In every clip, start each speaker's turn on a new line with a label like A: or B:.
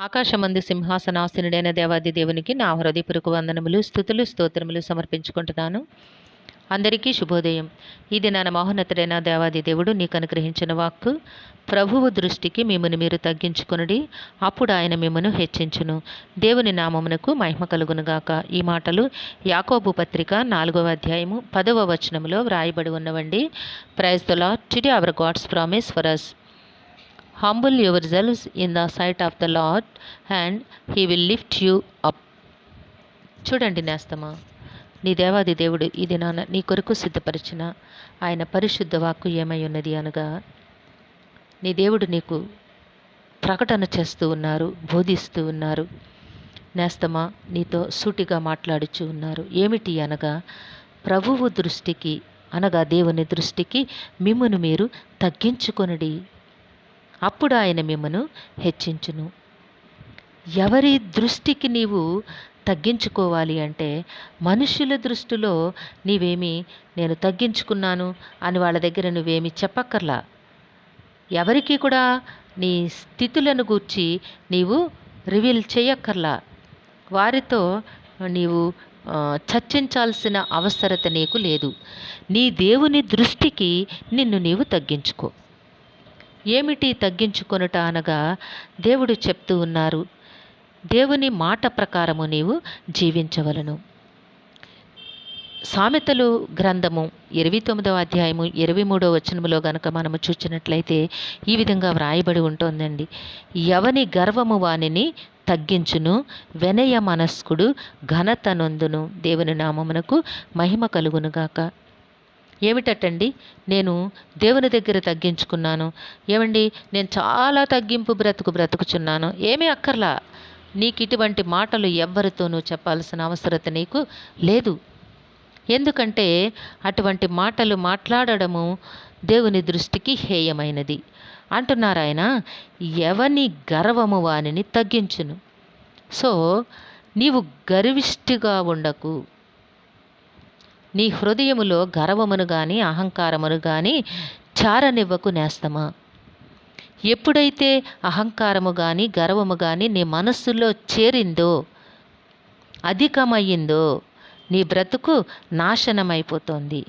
A: ఆకాశమందు సింహాసనాసనుడైన దేవాది దేవునికి నా హృదయపూర్వక వందనములు, స్తుతులు, స్తోత్రములు సమర్పించుకుంటున్నాను. అందరికీ శుభోదయం. ఇది నా మహోన్నతుడైన దేవాది దేవుడు నీకు అనుగ్రహించిన వాక్కు. ప్రభువు దృష్టికి మిమ్మల్ని మీరు తగ్గించుకొనుడి, అప్పుడు ఆయన మిమ్మను హెచ్చించును. దేవుని నామమునకు మహిమ కలుగునుగాక. ఈ మాటలు యాకోబు పత్రిక 4వ అధ్యాయము 10వ వచనములో వ్రాయబడి ఉన్నవండి. Praise the Lord. Today our God's promise for us. Humble yourselves in the sight of the Lord and he will lift you up. చూడండి నేస్తమా, నీ దేవాది దేవుడు ఇది నీ కొరకు సిద్ధపరిచిన ఆయన పరిశుద్ధ వాక్కు ఏమై ఉన్నది అనగా, నీ దేవుడు నీకు ప్రకటన చేస్తూ ఉన్నారు, బోధిస్తూ ఉన్నారు. నేస్తమా, నీతో సూటిగా మాట్లాడుచూ ఉన్నారు. ఏమిటి అనగా, ప్రభువు దృష్టికి అనగా దేవుని దృష్టికి మిమ్మును మీరు తగ్గించుకొనుడి, అప్పుడు ఆయన మిమ్మను హెచ్చించును. ఎవరి దృష్టికి నీవు తగ్గించుకోవాలి అంటే, మనుషుల దృష్టిలో నేను తగ్గించుకున్నాను అని వాళ్ళ దగ్గర నువ్వేమి చెప్పక్కర్లా. ఎవరికి కూడా నీ స్థితులను గూర్చి నీవు రివీల్ చేయక్కర్లా. వారితో నీవు చర్చించాల్సిన అవసరత నీకు లేదు. నీ దేవుని దృష్టికి నిన్ను నీవు తగ్గించుకో. ఏమిటి తగ్గించుకొనుట అనగా, దేవుడు చెప్తూ ఉన్నారు, దేవుని మాట ప్రకారము నీవు జీవించవలను. సామెతలు గ్రంథము 29వ అధ్యాయము 23వ వచనములో గనక మనము చూచినట్లయితే ఈ విధంగా వ్రాయబడి ఉంటోందండి. ఎవని గర్వము వానిని తగ్గించును, వినయ మనస్కుడు ఘనత నొందును. దేవుని నామమునకు మహిమ కలుగునుగాక. ఏమిటండి, నేను దేవుని దగ్గర తగ్గించుకున్నాను, ఏమండి నేను చాలా తగ్గింపు బ్రతుకుచున్నాను, ఏమీ అక్కర్లా. నీకు ఇటువంటి మాటలు ఎవ్వరితోనూ చెప్పాల్సిన అవసరత నీకు లేదు. ఎందుకంటే అటువంటి మాటలు మాట్లాడడము దేవుని దృష్టికి హేయమైనది అంటున్నారు ఆయన. ఎవని గర్వము వానిని తగ్గించును. సో నీవు గర్విష్ఠిగా ఉండకు. నీ హృదయములో గర్వమును కానీ అహంకారమును కానీ చారనివ్వకు నేస్తమా. ఎప్పుడైతే అహంకారము కానీ గర్వము కానీ నీ మనస్సులో చేరిందో, అధికమయ్యిందో, నీ బ్రతుకు నాశనమైపోతుంది.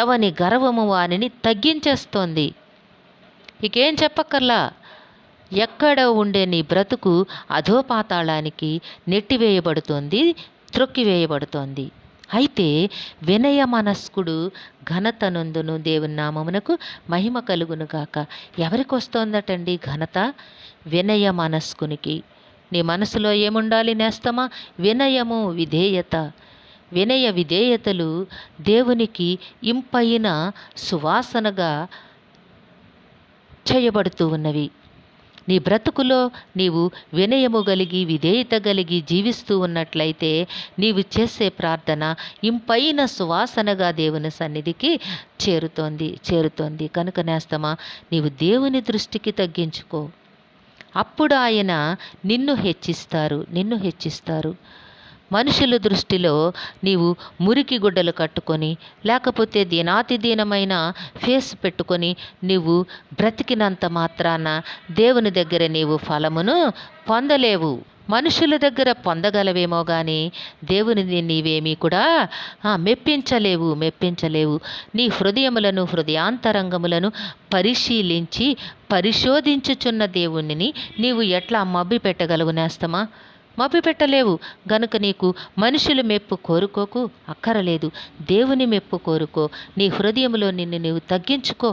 A: ఎవని గర్వము వానిని తగ్గించేస్తోంది. ఇకేం చెప్పక్కర్లా. ఎక్కడ ఉండే నీ బ్రతుకు అధోపాతాళానికి నెట్టివేయబడుతోంది, త్రొక్కివేయబడుతోంది. అయితే వినయ మనస్కుడు ఘనత నొందును. దేవుని నామమునకు మహిమ కలుగునుగాక. ఎవరికి వస్తోందటండి ఘనత? వినయ మనస్కునికి. నీ మనసులో ఏముండాలి నేస్తమా? వినయము, విధేయత. వినయ విధేయతలు దేవునికి ఇంపైన సువాసనగా చేయబడుతూ ఉన్నవి. నీ బ్రతుకులో నీవు వినయము కలిగి విధేయత కలిగి జీవిస్తూ ఉన్నట్లయితే నీవు చేసే ప్రార్థన ఇంపైన సువాసనగా దేవుని సన్నిధికి చేరుతోంది. కనుక నేస్తమా, నీవు దేవుని దృష్టికి తగ్గించుకో, అప్పుడు ఆయన నిన్ను హెచ్చిస్తారు. మనుషుల దృష్టిలో నీవు మురికి గుడ్డలు కట్టుకొని, లేకపోతే దీనాతిదీనమైన ఫేస్ పెట్టుకొని నీవు బ్రతికినంత మాత్రాన దేవుని దగ్గర నీవు ఫలమును పొందలేవు. మనుషుల దగ్గర పొందగలవేమో కానీ దేవునిని నీవేమీ కూడా మెప్పించలేవు. నీ హృదయాంతరంగములను పరిశోధించుచున్న దేవునిని నీవు ఎట్లా మభ్య పెట్టగలవు నేస్తమా? మభ్యపెట్టలేవు. గనుక నీకు మనుషుల మెప్పు కోరుకోకు, అక్కరలేదు. దేవుని మెప్పు కోరుకో. నీ హృదయంలో నిన్ను నీవు తగ్గించుకో.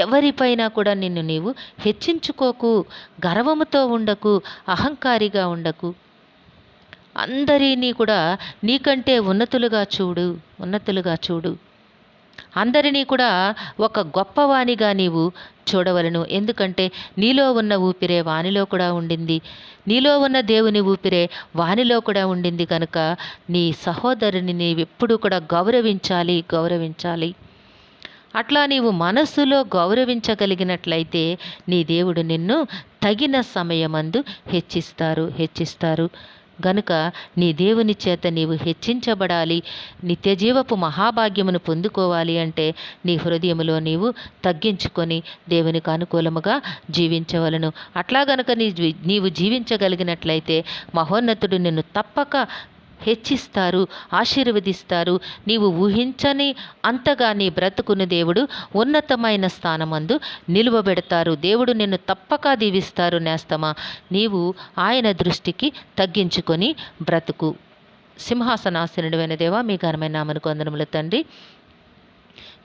A: ఎవరిపైనా కూడా నిన్ను నీవు హెచ్చించుకోకు. గర్వముతో ఉండకు, అహంకారిగా ఉండకు. అందరినీ కూడా నీకంటే ఉన్నతులుగా చూడు. అందరినీ కూడా ఒక గొప్పవానిగా నీవు చూడవలను. ఎందుకంటే నీలో ఉన్న ఊపిరే వానిలో కూడా ఉండింది, నీలో ఉన్న దేవుని ఊపిరే వానిలో కూడా ఉండింది. కనుక నీ సహోదరుని నీవెప్పుడు కూడా గౌరవించాలి. అట్లా నీవు మనస్సులో గౌరవించగలిగినట్లయితే నీ దేవుడు నిన్ను తగిన సమయమందు హెచ్చిస్తారు. గనుక నీ దేవుని చేత నీవు హెచ్చించబడాలి, నిత్యజీవపు మహాభాగ్యమును పొందుకోవాలి అంటే నీ హృదయములో నీవు తగ్గించుకొని దేవునికి అనుకూలముగా జీవించవలను. అట్లా గనుక నీవు జీవించగలిగినట్లయితే మహోన్నతుడు నిన్ను తప్పక హెచ్చిస్తారు, ఆశీర్వదిస్తారు. నీవు ఊహించని అంతగా నీ బ్రతుకును దేవుడు ఉన్నతమైన స్థానమందు నిలువబెడతారు. దేవుడు నిన్ను తప్పక దీవిస్తారు నేస్తమా. నీవు ఆయన దృష్టికి తగ్గించుకొని బ్రతుకు. సింహాసనాసనుడైన దేవా, మీ ఘనమైన నామమునకు వందనములు తండ్రి.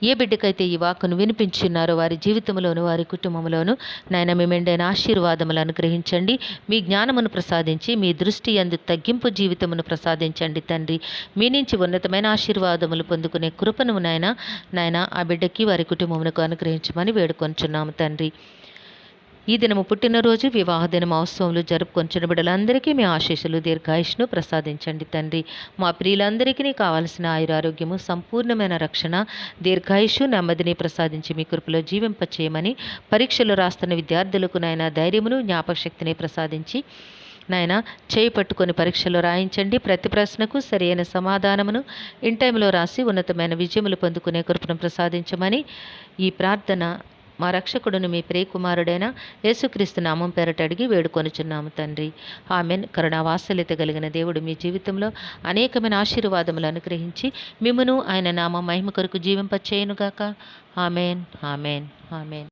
A: ఏ బిడ్డకైతే ఈ వాక్కును వినిపించున్నారో వారి జీవితంలోను వారి కుటుంబంలోను నాయన మీ మెండైన ఆశీర్వాదములు అనుగ్రహించండి. మీ జ్ఞానమును ప్రసాదించి మీ దృష్టి యందు తగ్గింపు జీవితమును ప్రసాదించండి తండ్రి. మీ నుంచి ఉన్నతమైన ఆశీర్వాదములు పొందుకునే కృపను నాయన ఆ బిడ్డకి వారి కుటుంబమునకు అనుగ్రహించమని వేడుకొంచున్నాము తండ్రి. ఈ దినము పుట్టినరోజు, వివాహ దిన మహోత్సవములు జరుపుకొంచిన బిడ్డలందరికీ మీ ఆశీస్సులు దీర్ఘాయుష్ను ప్రసాదించండి తండ్రి. మా ప్రియులందరికీ కావలసిన ఆయురారోగ్యము, సంపూర్ణమైన రక్షణ, దీర్ఘాయుషు, నెమ్మదిని ప్రసాదించి మీ కృపలో జీవింపచేయమని, పరీక్షలు రాస్తున్న విద్యార్థులకు నాయన ధైర్యమును, జ్ఞాపకశక్తిని ప్రసాదించి నాయన చేయి పట్టుకొని పరీక్షలు రాయించండి. ప్రతి ప్రశ్నకు సరైన సమాధానమును ఇన్ టైంలో రాసి ఉన్నతమైన విజయములు పొందుకునే కృపను ప్రసాదించమని ఈ ప్రార్థన మా రక్షకుడును మీ ప్రియకుమారుడైన యేసుక్రీస్తు నామం పేరట అడిగి వేడుకొనుచున్నాము తండ్రి. ఆమెన్. కరుణావాత్సల్యత కలిగిన దేవుడు మీ జీవితంలో అనేకమైన ఆశీర్వాదములు అనుగ్రహించి మిమ్మును ఆయన నామ మహిమ కొరకు జీవింపచేయునుగాక. Amen, amen, amen.